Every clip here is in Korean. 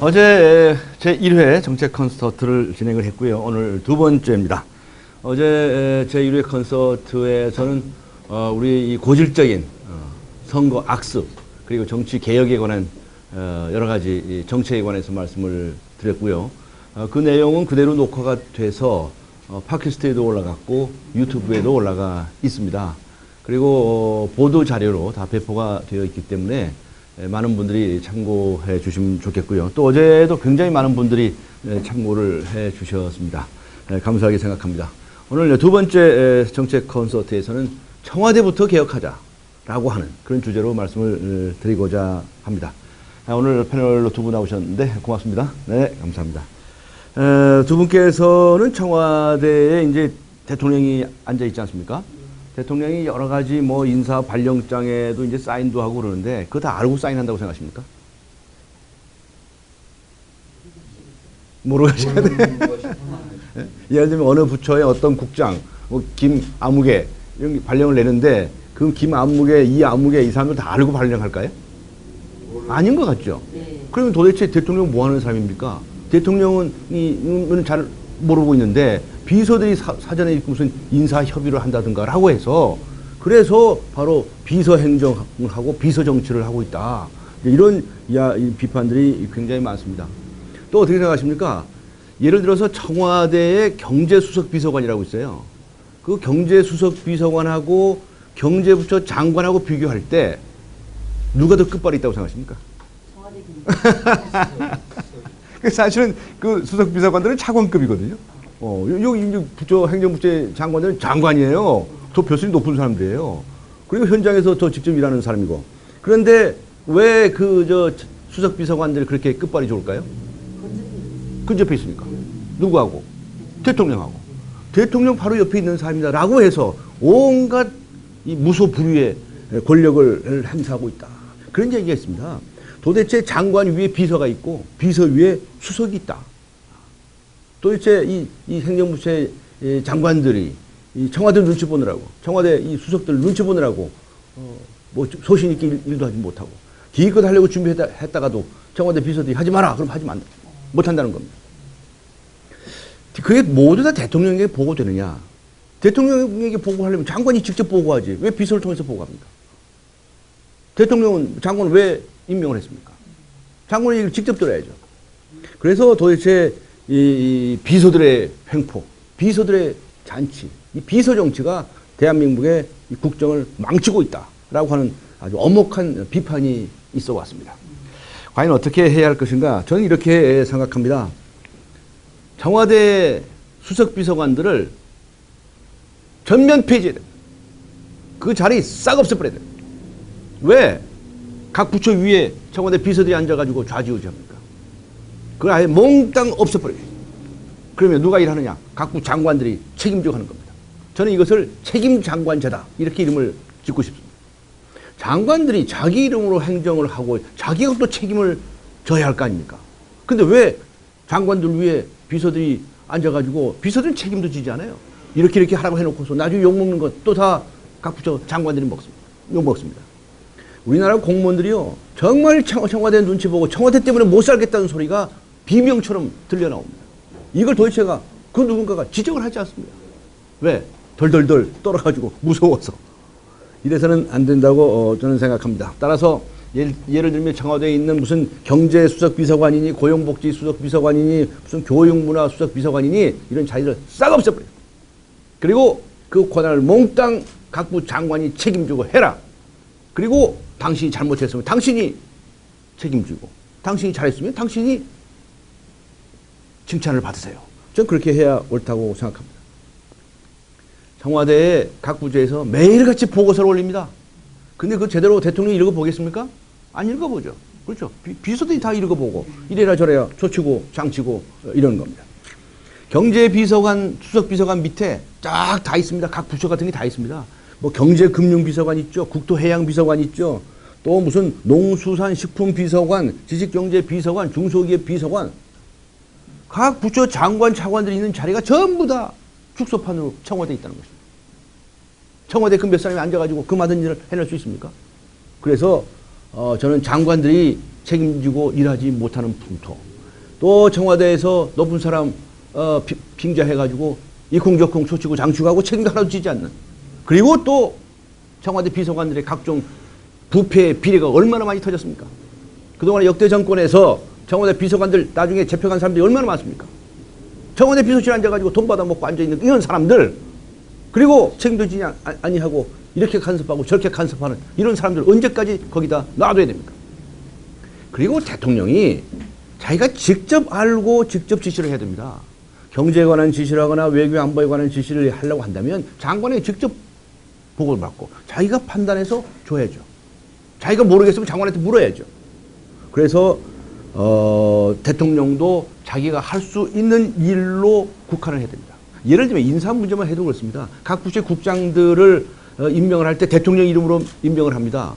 어제 제1회 정책 콘서트를 진행을 했고요. 오늘 두 번째입니다. 어제 제1회 콘서트에서는 우리 이 고질적인 선거 악습 그리고 정치 개혁에 관한 여러 가지 정책에 관해서 말씀을 드렸고요. 그 내용은 그대로 녹화가 돼서 팟캐스트에도 올라갔고 유튜브에도 올라가 있습니다. 그리고 보도 자료로 다 배포가 되어 있기 때문에 많은 분들이 참고해 주시면 좋겠고요. 또 어제도 굉장히 많은 분들이 참고를 해 주셨습니다. 감사하게 생각합니다. 오늘 두 번째 정책 콘서트에서는 청와대부터 개혁하자라고 하는 그런 주제로 말씀을 드리고자 합니다. 오늘 패널로 두 분 나오셨는데 고맙습니다. 네, 감사합니다. 두 분께서는 청와대에 이제 대통령이 앉아 있지 않습니까? 대통령이 여러 가지 뭐 인사 발령장에도 이제 사인도 하고 그러는데 그거 다 알고 사인한다고 생각하십니까? 모르고 하셔야 돼. 예를 들면 어느 부처의 어떤 국장, 뭐 김아무개 이런 발령을 내는데 그 김아무개, 이아무개 이 사람들 다 알고 발령할까요? 아닌 것 같죠? 그러면 도대체 대통령은 뭐 하는 사람입니까? 대통령은 잘 모르고 있는데 비서들이 사전에 무슨 인사 협의를 한다든가 라고 해서 그래서 바로 비서 행정을 하고 비서 정치를 하고 있다. 이런 비판들이 굉장히 많습니다. 또 어떻게 생각하십니까? 예를 들어서 청와대의 경제수석 비서관이라고 있어요. 그 경제수석 비서관하고 경제부처 장관하고 비교할 때 누가 더 끝발이 있다고 생각하십니까? 사실은 그 수석 비서관들은 차관급이거든요. 여기 부처 행정부처의 장관들은 장관이에요. 더 벼슬이 높은 사람들이에요. 그리고 현장에서 더 직접 일하는 사람이고. 그런데 왜 수석 비서관들이 그렇게 끝발이 좋을까요? 근접해 있으니까. 누구하고? 대통령하고. 대통령 바로 옆에 있는 사람이다라고 해서 온갖 이 무소불위의 권력을 행사하고 있다. 그런 얘기가 있습니다. 도대체 장관 위에 비서가 있고 비서 위에 수석이 있다. 도대체 이 행정부처의 장관들이 이 청와대 눈치 보느라고 청와대 이 수석들 눈치 보느라고 뭐 소신 있게 일도 하지 못하고 기껏 하려고 준비했다가도 청와대 비서들이 하지 마라 그럼 하지 못한다는 겁니다. 그게 모두 다 대통령에게 보고되느냐? 대통령에게 보고하려면 장관이 직접 보고하지 왜 비서를 통해서 보고합니까? 장관은 왜 임명을 했습니까? 장관의 얘기를 직접 들어야죠. 그래서 도대체 이 비서들의 횡포, 비서들의 잔치, 이 비서 정치가 대한민국의 이 국정을 망치고 있다라고 하는 아주 엄혹한 비판이 있어 왔습니다. 과연 어떻게 해야 할 것인가? 저는 이렇게 생각합니다. 청와대 수석 비서관들을 전면 폐지해야 됩니다. 그 자리 싹 없애버려야 됩니다. 왜? 각 부처 위에 청와대 비서들이 앉아가지고 좌지우지합니까? 그걸 아예 몽땅 없애버려요. 그러면 누가 일하느냐? 각부 장관들이 책임지고 하는 겁니다. 저는 이것을 책임장관제다 이렇게 이름을 짓고 싶습니다. 장관들이 자기 이름으로 행정을 하고 자기가 또 책임을 져야 할 거 아닙니까? 근데 왜 장관들 위에 비서들이 앉아가지고 비서들은 책임도 지지 않아요. 이렇게 하라고 해놓고서 나중에 욕먹는 것 또 다 각 부처 장관들이 욕먹습니다. 우리나라 공무원들이요 정말 청와대 눈치 보고 청와대 때문에 못 살겠다는 소리가 비명처럼 들려 나옵니다. 이걸 도대체가 그 누군가가 지적을 하지 않습니다. 왜? 덜덜덜 떨어가지고 무서워서. 이래서는 안 된다고 저는 생각합니다. 따라서 예를 들면 청와대에 있는 무슨 경제수석비서관이니 고용복지수석비서관이니 무슨 교육문화수석비서관이니 이런 자리를 싹 없애버려요. 그리고 그 권한을 몽땅 각부 장관이 책임지고 해라. 그리고 당신이 잘못했으면 당신이 책임지고 당신이 잘했으면 당신이 칭찬을 받으세요. 저는 그렇게 해야 옳다고 생각합니다. 청와대에 각 부처에서 매일같이 보고서를 올립니다. 근데 그 제대로 대통령이 읽어보겠습니까? 안 읽어보죠. 그렇죠. 비서들이 다 읽어보고 이래라 저래라 조치고 장치고 이러는 겁니다. 경제비서관, 수석비서관 밑에 쫙 다 있습니다. 각 부처 같은 게 다 있습니다. 뭐 경제금융비서관 있죠. 국토해양비서관 있죠. 또 무슨 농수산식품비서관, 지식경제비서관, 중소기업비서관 각 부처 장관, 차관들이 있는 자리가 전부 다 축소판으로 청와대에 있다는 것입니다. 청와대 그 몇 사람이 앉아가지고 그 많은 일을 해낼 수 있습니까? 그래서 저는 장관들이 책임지고 일하지 못하는 풍토 또 청와대에서 높은 사람 빙자해가지고 이 공적공 초치고 장축하고 책임도 하나도 지지 않는. 그리고 또 청와대 비서관들의 각종 부패 비리가 얼마나 많이 터졌습니까? 그동안 역대 정권에서 청와대 비서관들 나중에 잡혀간 사람들이 얼마나 많습니까? 청와대 비서실 앉아가지고 돈 받아먹고 앉아있는 이런 사람들, 그리고 책임도 지지 아니하고 이렇게 간섭하고 저렇게 간섭하는 이런 사람들 언제까지 거기다 놔둬야 됩니까? 그리고 대통령이 자기가 직접 알고 직접 지시를 해야 됩니다. 경제에 관한 지시를 하거나 외교 안보에 관한 지시를 하려고 한다면 장관에게 직접 보고를 받고 자기가 판단해서 줘야죠. 자기가 모르겠으면 장관한테 물어야죠. 그래서 대통령도 자기가 할 수 있는 일로 국한을 해야 됩니다. 예를 들면 인사 문제만 해도 그렇습니다. 각 부처의 국장들을 임명을 할 때 대통령 이름으로 임명을 합니다.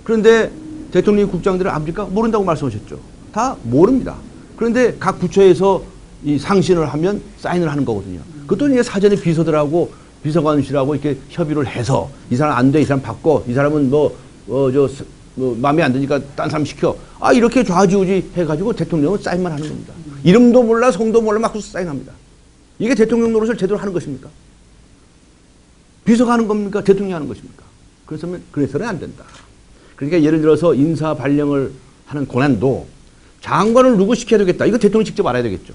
그런데 대통령이 국장들을 압니까? 모른다고 말씀하셨죠. 다 모릅니다. 그런데 각 부처에서 이 상신을 하면 사인을 하는 거거든요. 그것도 이제 사전에 비서들하고 비서관실하고 이렇게 협의를 해서 이 사람 안 돼, 이 사람 바꿔, 이 사람은 마음에 안 드니까 딴 사람 시켜. 이렇게 좌지우지 해가지고 대통령은 사인만 하는 겁니다. 이름도 몰라, 성도 몰라, 막 사인합니다. 이게 대통령 노릇을 제대로 하는 것입니까? 비서가 하는 겁니까? 대통령이 하는 것입니까? 그래서는 안 된다. 그러니까 예를 들어서 인사 발령을 하는 권한도 장관을 누구 시켜야 되겠다. 이거 대통령이 직접 알아야 되겠죠.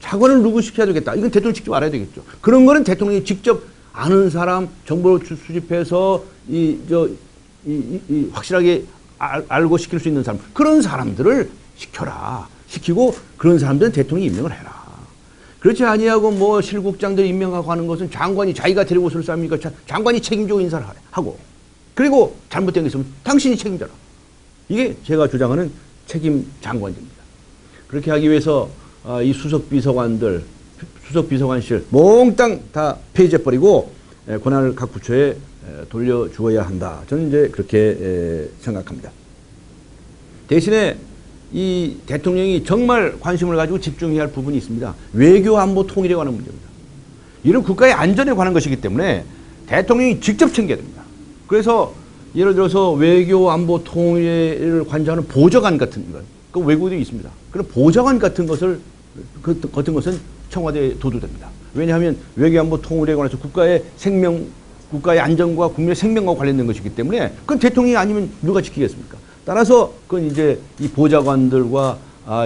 장관을 누구 시켜야 되겠다. 이건 대통령이 직접 알아야 되겠죠. 그런 거는 대통령이 직접 아는 사람 정보를 수집해서 확실하게 알고 시킬 수 있는 사람, 그런 사람들을 시켜라. 시키고 그런 사람들은 대통령이 임명을 해라. 그렇지 아니하고 뭐 실국장들 임명하고 하는 것은 장관이 자기가 데리고 설 사람이니까 장관이 책임지고 인사를 하고, 그리고 잘못된 게 있으면 당신이 책임져라. 이게 제가 주장하는 책임 장관입니다. 그렇게 하기 위해서 이 수석비서관들, 수석비서관실 몽땅 다 폐지해버리고 권한을 각 부처에 돌려주어야 한다. 저는 이제 그렇게 생각합니다. 대신에 이 대통령이 정말 관심을 가지고 집중해야 할 부분이 있습니다. 외교 안보 통일에 관한 문제입니다. 이런 국가의 안전에 관한 것이기 때문에 대통령이 직접 챙겨야 됩니다. 그래서 예를 들어서 외교 안보 통일을 관장하는 보좌관 같은 것, 그 외국에도 있습니다. 그런 보좌관 같은 것은 청와대에 둬도 됩니다. 왜냐하면 외교 안보 통일에 관해서 국가의 생명, 국가의 안전과 국민의 생명과 관련된 것이기 때문에 그건 대통령이 아니면 누가 지키겠습니까? 따라서 그건 이제 이 보좌관들과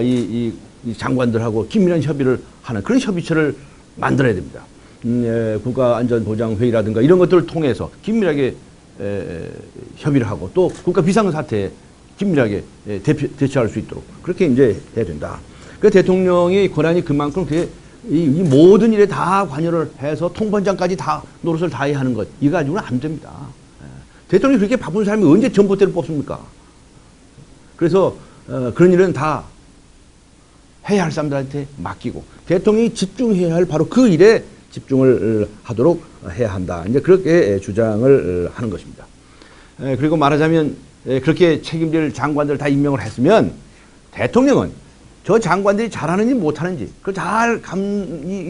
이 장관들하고 긴밀한 협의를 하는 그런 협의체를 만들어야 됩니다. 국가안전보장회의라든가 이런 것들을 통해서 긴밀하게 협의를 하고 또 국가 비상사태에 긴밀하게 대처할 수 있도록 그렇게 이제 해야 된다. 그 대통령의 권한이 그만큼 이 모든 일에 다 관여를 해서 통번장까지 다 노릇을 다해야 하는 것, 이거 가지고는 안 됩니다. 대통령이 그렇게 바쁜 사람이 언제 전봇대를 뽑습니까? 그래서 그런 일은 다 해야 할 사람들한테 맡기고 대통령이 집중해야 할 바로 그 일에 집중을 하도록 해야 한다. 이제 그렇게 주장을 하는 것입니다. 그리고 말하자면 그렇게 책임질 장관들 다 임명을 했으면 대통령은 저 장관들이 잘하는지 못하는지 그걸 잘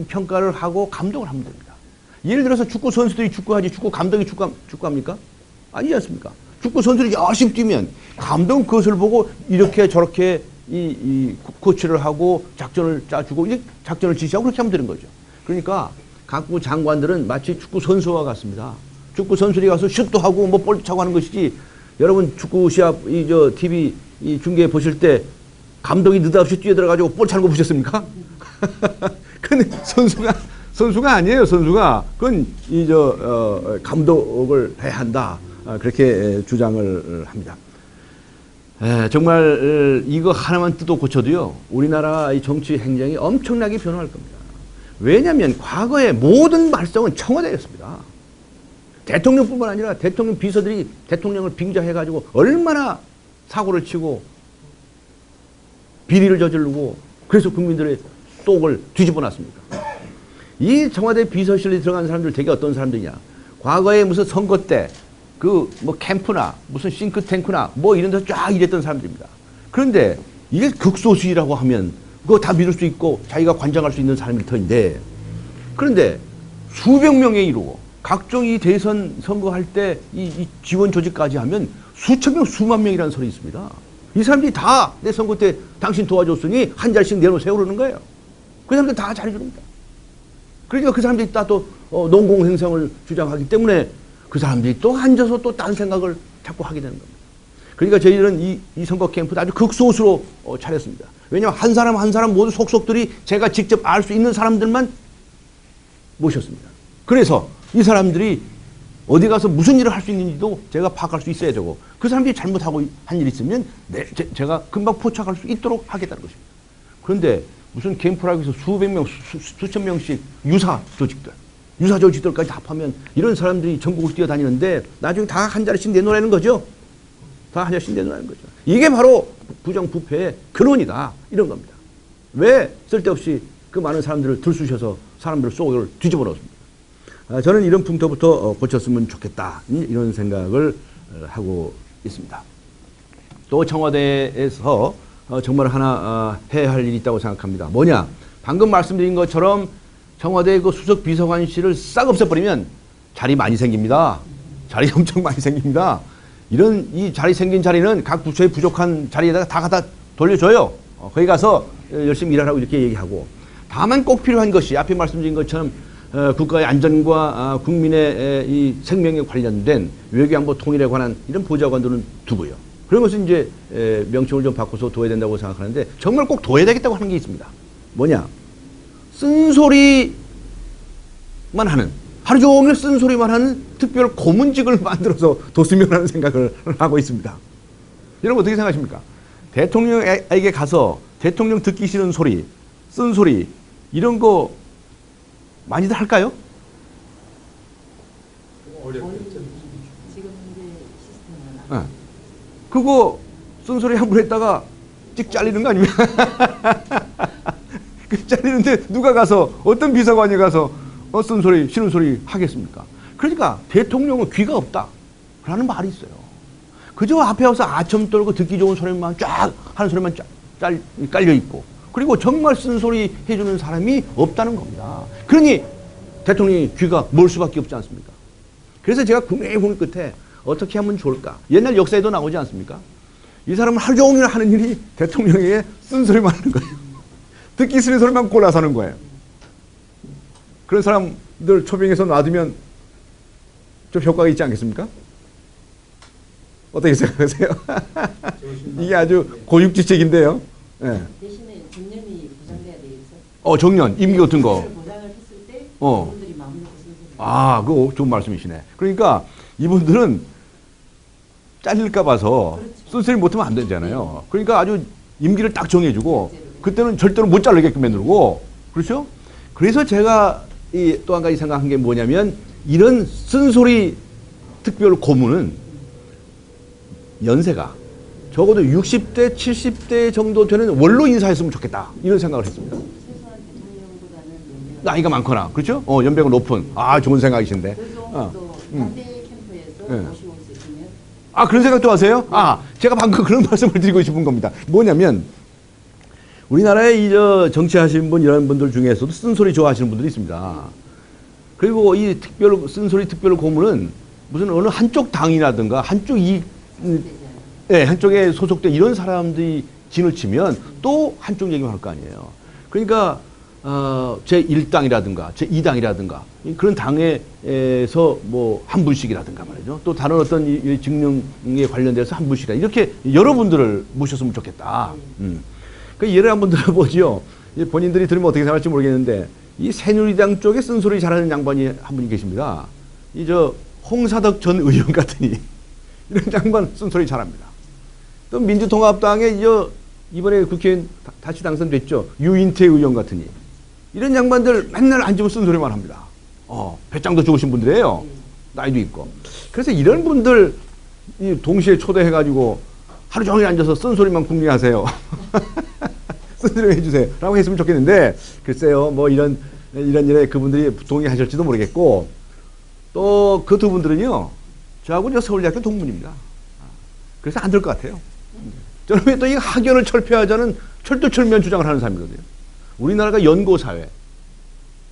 평가를 하고 감독을 하면 됩니다. 예를 들어서 축구 선수들이 축구하지 축구 감독이 축구합니까? 아니지 않습니까? 축구 선수들이 열심히 뛰면 감독은 그것을 보고 이렇게 저렇게 이 코치를 하고 작전을 짜주고 이제 작전을 지시하고 그렇게 하면 되는 거죠. 그러니까 각부 장관들은 마치 축구 선수와 같습니다. 축구 선수들이 가서 슛도 하고 뭐 볼도 차고 하는 것이지, 여러분 축구 시합 TV 중계 보실 때 감독이 느닷없이 뛰어들어가지고 볼 차는 거 보셨습니까? 근데 선수가 아니에요, 선수가. 그건 감독을 해야 한다. 그렇게 주장을 합니다. 정말 이거 하나만 뜯어 고쳐도요, 우리나라 이 정치 행정이 엄청나게 변화할 겁니다. 왜냐하면 과거의 모든 발성은 청와대였습니다. 대통령뿐만 아니라 대통령 비서들이 대통령을 빙자해가지고 얼마나 사고를 치고 비리를 저지르고 그래서 국민들의 속을 뒤집어 놨습니까? 이 청와대 비서실에 들어간 사람들 되게 어떤 사람들이냐? 과거에 무슨 선거 때 뭐 캠프나 무슨 싱크탱크나 뭐 이런 데서 쫙 일했던 사람들입니다. 그런데 이게 극소수이라고 하면 그거 다 믿을 수 있고 자기가 관장할 수 있는 사람일 터인데, 그런데 수백 명에 이루고 각종 이 대선 선거할 때 이 지원 조직까지 하면 수천 명, 수만 명이라는 소리 있습니다. 이 사람들이 다 내 선거 때 당신 도와줬으니 한 자리씩 내놓으세요 그러는 거예요. 그 사람들 다 잘해줍니다. 그러니까 그 사람들이 또 농공행성을 주장하기 때문에 그 사람들이 또 앉아서 또 딴 생각을 자꾸 하게 되는 겁니다. 그러니까 저희들은 이 선거 캠프도 아주 극소수로 차렸습니다. 왜냐하면 한 사람 한 사람 모두 속속들이 제가 직접 알 수 있는 사람들만 모셨습니다. 그래서 이 사람들이 어디 가서 무슨 일을 할 수 있는지도 제가 파악할 수 있어야 되고 그 사람들이 잘못하고 한 일이 있으면 제가 금방 포착할 수 있도록 하겠다는 것입니다. 그런데 무슨 캠프라고 해서 수백 명, 수천 명씩 유사 조직들까지 합하면 이런 사람들이 전국을 뛰어다니는데 나중에 다 한 자리씩 내놓으라는 거죠. 다 한 자리씩 내놓으라는 거죠. 이게 바로 부정부패의 근원이다. 이런 겁니다. 왜 쓸데없이 그 많은 사람들을 들쑤셔서 사람들 속을 뒤집어 놓습니다. 저는 이런 풍토부터 고쳤으면 좋겠다. 이런 생각을 하고 있습니다. 또 청와대에서 정말 하나 해야 할 일이 있다고 생각합니다. 뭐냐? 방금 말씀드린 것처럼 청와대 그 수석 비서관실을 싹 없애버리면 자리 많이 생깁니다. 자리 엄청 많이 생깁니다. 이 자리 생긴 자리는 각 부처의 부족한 자리에다가 다 갖다 돌려줘요. 거기 가서 열심히 일하라고 이렇게 얘기하고. 다만 꼭 필요한 것이 앞에 말씀드린 것처럼 국가의 안전과 국민의 이 생명에 관련된 외교안보 통일에 관한 이런 보좌관들은 두고요. 그런 것은 이제 명칭을 좀 바꿔서 둬야 된다고 생각하는데 정말 꼭 둬야 되겠다고 하는 게 있습니다. 뭐냐? 쓴소리만 하는, 하루 종일 쓴소리만 하는 특별 고문직을 만들어서 뒀으면 하는 생각을 하고 있습니다. 여러분 어떻게 생각하십니까? 대통령에게 가서 대통령 듣기 싫은 소리, 쓴소리 이런 거 많이들 할까요? 지금 현재 시스템은 그거 쓴소리 한 번 했다가 찍 잘리는 거 아닙니까? 잘리는데 누가 가서 어떤 비서관이 가서 쓴소리 싫은 소리 하겠습니까? 그러니까 대통령은 귀가 없다라는 말이 있어요. 그저 앞에 와서 아첨 떨고 듣기 좋은 소리만 쫙 하는 소리만 쫙 깔려 있고 그리고 정말 쓴소리 해주는 사람이 없다는 겁니다. 그러니 대통령이 귀가 멀 수밖에 없지 않습니까? 그래서 제가 국내에 본 끝에 어떻게 하면 좋을까? 옛날 역사에도 나오지 않습니까? 이 사람은 하루 종일 하는 일이 대통령에게 쓴소리만 하는 거예요. 듣기 싫은 소리만 골라서 하는 거예요. 그런 사람들 초빙해서 놔두면 좀 효과가 있지 않겠습니까? 어떻게 생각하세요? 이게 아주 고육지책인데요. 네. 대신에 정년이 보장돼야 되겠죠. 정년, 임기 같은 거. 보장을 했을 때 그분들이 마음 놓고 쓴소리. 그거 좋은 말씀이시네. 그러니까 이분들은 잘릴까 봐서 쓴소리 못하면 안 되잖아요. 그러니까 아주 임기를 딱 정해주고 그때는 절대로 못 자르게끔 만들고 그렇죠? 그래서 제가 또 한 가지 생각한 게 뭐냐면 이런 쓴소리 특별 고문은 연세가 적어도 60대, 70대 정도 되는 원로 인사였으면 좋겠다. 이런 생각을 했습니다. 최소한 대통령보다는 나이가 많거나, 그렇죠? 연배가 높은. 좋은 생각이신데. 또 반대 캠프에서 모시고 있으시면 그런 생각도 하세요? 제가 방금 그런 말씀을 드리고 싶은 겁니다. 뭐냐면 우리나라에 정치하시는 분 이런 분들 중에서도 쓴소리 좋아하시는 분들이 있습니다. 그리고 이 쓴소리 특별 고문은 무슨 어느 한쪽 당이라든가 한쪽에 소속된 이런 사람들이 진을 치면 또 한쪽 얘기만 할 거 아니에요. 그러니까 제1당이라든가 제2당이라든가 그런 당에서 뭐 한 분씩이라든가 말이죠. 또 다른 어떤 직능에 관련돼서 한 분씩이라 이렇게 여러분들을 모셨으면 좋겠다. 그 예를 한번 들어보죠. 본인들이 들으면 어떻게 생각할지 모르겠는데 이 새누리당 쪽에 쓴소리 잘하는 양반이 한 분이 계십니다. 홍사덕 전 의원 같으니 이런 양반 쓴소리 잘합니다. 또 민주통합당에 이번에 국회의원 다시 당선됐죠. 유인태 의원 같으니 이런 양반들 맨날 앉으면 쓴소리만 합니다. 배짱도 좋으신 분들이에요. 나이도 있고. 그래서 이런 분들 동시에 초대해가지고 하루 종일 앉아서 쓴소리만 궁리하세요. 쓴소리 해주세요. 라고 했으면 좋겠는데 글쎄요. 뭐 이런 일에 그분들이 동의하실지도 모르겠고 또 그 두 분들은요. 저하고 서울대학교 동문입니다. 그래서 안 될 것 같아요. 저는 또 이 학연을 철폐하자는 철두철미한 주장을 하는 사람이거든요. 우리나라가 연고사회,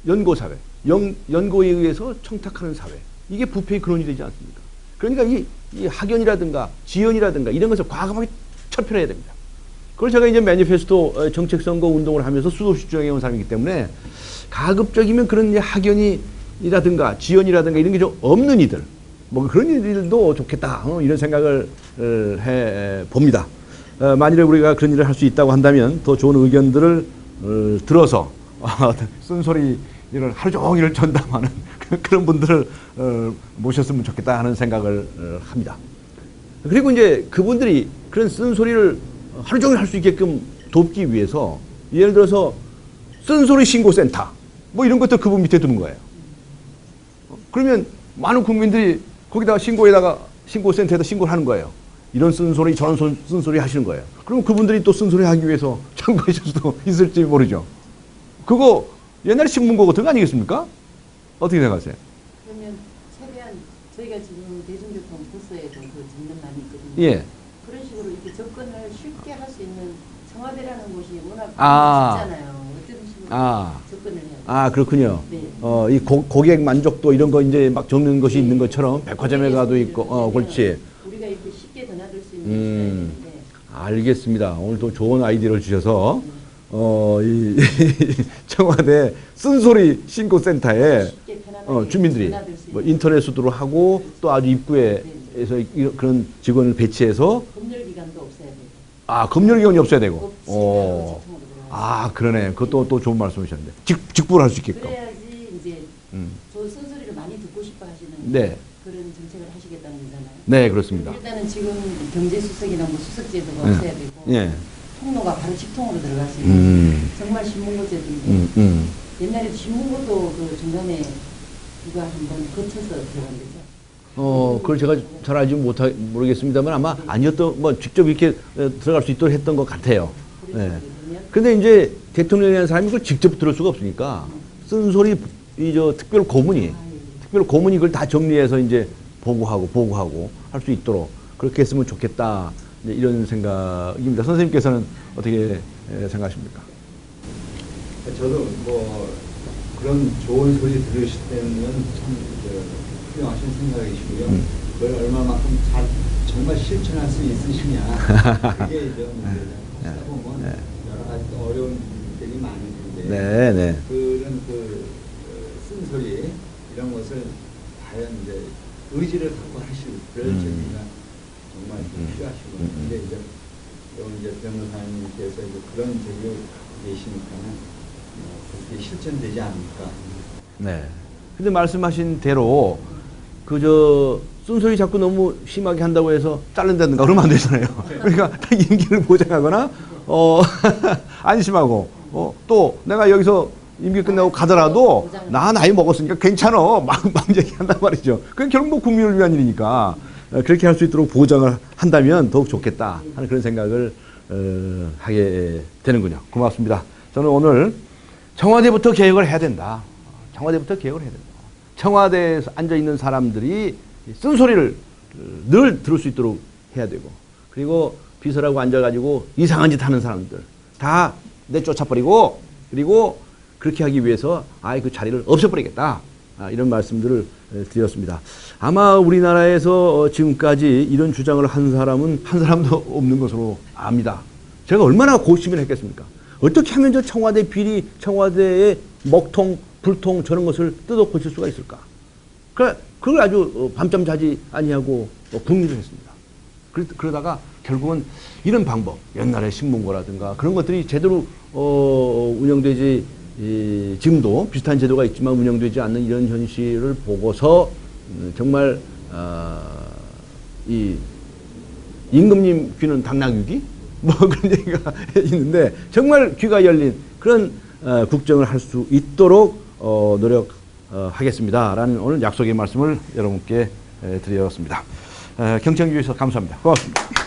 연고에 의해서 청탁하는 사회. 이게 부패의 근원이 되지 않습니까? 그러니까 이 학연이라든가 지연이라든가 이런 것을 과감하게 철폐해야 됩니다. 그걸 제가 이제 매니페스토 정책 선거 운동을 하면서 수도시 주장해 온 사람이기 때문에 가급적이면 그런 이제 학연이라든가 지연이라든가 이런 게 좀 없는 이들, 뭐 그런 일들도 좋겠다, 이런 생각을 해 봅니다. 만일에 우리가 그런 일을 할 수 있다고 한다면 더 좋은 의견들을 들어서 쓴소리를 하루 종일 전담하는 그런 분들을 모셨으면 좋겠다 하는 생각을 합니다. 그리고 이제 그분들이 그런 쓴소리를 하루 종일 할 수 있게끔 돕기 위해서 예를 들어서 쓴소리 신고센터 뭐 이런 것도 그분 밑에 두는 거예요. 그러면 많은 국민들이 거기다가 신고센터에다 신고를 하는 거예요. 이런 쓴소리 저런 쓴소리 하시는 거예요. 그럼 그분들이 또 쓴소리 하기 위해서 참고하실 수도 있을지 모르죠. 그거 옛날에 신문고 같은 거 아니겠습니까? 어떻게 생각하세요? 그러면 최대한 저희가 지금 대중교통 버스에도 그 정면 많이 있거든요. 예. 그런 식으로 이렇게 접근을 쉽게 할 수 있는 청와대라는 곳이 워낙 쉽잖아요. 어떤 식으로 접근을 해야 돼요? 아, 그렇군요. 네. 이 고객 만족도 이런 거 이제 막 적는 것이 있는 것처럼 백화점에 가도 있고, 그렇지. 우리가 이렇게 쉽게 드나들 수 있는 시간인데. 알겠습니다. 오늘 또 좋은 아이디어를 주셔서 이 청와대 쓴소리 신고센터에 쉽게 편안하게 주민들이 드나들 수 뭐 있는. 인터넷으로 하고 또 아주 입구에서 그런 직원을 배치해서 검열 기간도 없어야 되고. 검열기관이 없어야 되고. 없이 바로 직통으로 들어가서. 그러네. 그것도 또 좋은 말씀이셨는데 직부를 할 수 있게끔. 그래야지 이제 저 쓴소리를 많이 듣고 싶어 하시는 네. 그런 정책을 하시겠다는 거잖아요. 네, 그렇습니다. 일단은 지금 경제수석이나 뭐 수석제도가 없어야 되고 예. 통로가 바로 직통으로 들어갈 수 있는 정말 신문고제도인데 옛날에 신문고도 그 중간에 누가 한번 거쳐서 들어간 거죠. 그걸 제가 잘 알지 모르겠습니다만 아마 아니었던, 뭐 직접 이렇게 들어갈 수 있도록 했던 것 같아요. 네. 근데 이제 대통령이라는 사람이 그걸 직접 들을 수가 없으니까 쓴소리 특별 고문이 그걸 다 정리해서 이제 보고하고 할 수 있도록 그렇게 했으면 좋겠다. 이제 이런 생각입니다. 선생님께서는 어떻게 생각하십니까? 저도 뭐 그런 좋은 소리 들으실 때는 참 훌륭하신 생각이시고요. 그걸 얼마만큼 정말 실천할 수 있으시냐. 그게 이제 문제죠. 하다 보면 여러 가지 또 어려운 일들이 많을 텐데 네. 그런 쓴소리 이런 것을 과연 이제 의지를 갖고 하실 그런 재미가 정말 필요하시고 근데 이제 변호사님께서 이제 그런 재미를 계시니까는 그게 실천되지 않을까. 네. 근데 말씀하신 대로 쓴소리 자꾸 너무 심하게 한다고 해서 자른다든가 그러면 안 되잖아요. 그러니까 딱 임기를 보장하거나 안심하고 또 내가 여기서 임기 끝나고 가더라도 나 나이 먹었으니까 괜찮아 막 얘기한단 말이죠. 그건 결국 뭐 국민을 위한 일이니까 그렇게 할 수 있도록 보장을 한다면 더욱 좋겠다 하는 그런 생각을 하게 되는군요. 고맙습니다. 저는 오늘 청와대부터 개혁을 해야 된다. 청와대에 앉아있는 사람들이 쓴소리를 늘 들을 수 있도록 해야 되고 그리고 비서라고 앉아가지고 이상한 짓 하는 사람들 다 내쫓아버리고 그리고 그렇게 하기 위해서 그 자리를 없애버리겠다. 이런 말씀들을 드렸습니다. 아마 우리나라에서 지금까지 이런 주장을 한 사람은 한 사람도 없는 것으로 압니다. 제가 얼마나 고심을 했겠습니까? 어떻게 하면 저 청와대 비리, 청와대의 먹통, 불통 저런 것을 뜯어 고칠 수가 있을까? 그걸 아주 밤잠 자지 아니하고 궁리를 했습니다. 그러다가 결국은 이런 방법, 옛날에 신문고라든가 그런 것들이 제대로 운영되지 지금도 비슷한 제도가 있지만 운영되지 않는 이런 현실을 보고서 정말 이 임금님 귀는 당나귀 뭐 그런 얘기가 있는데 정말 귀가 열린 그런 국정을 할 수 있도록 노력하겠습니다라는 오늘 약속의 말씀을 여러분께 드렸습니다. 경청해 주셔서 감사합니다. 고맙습니다.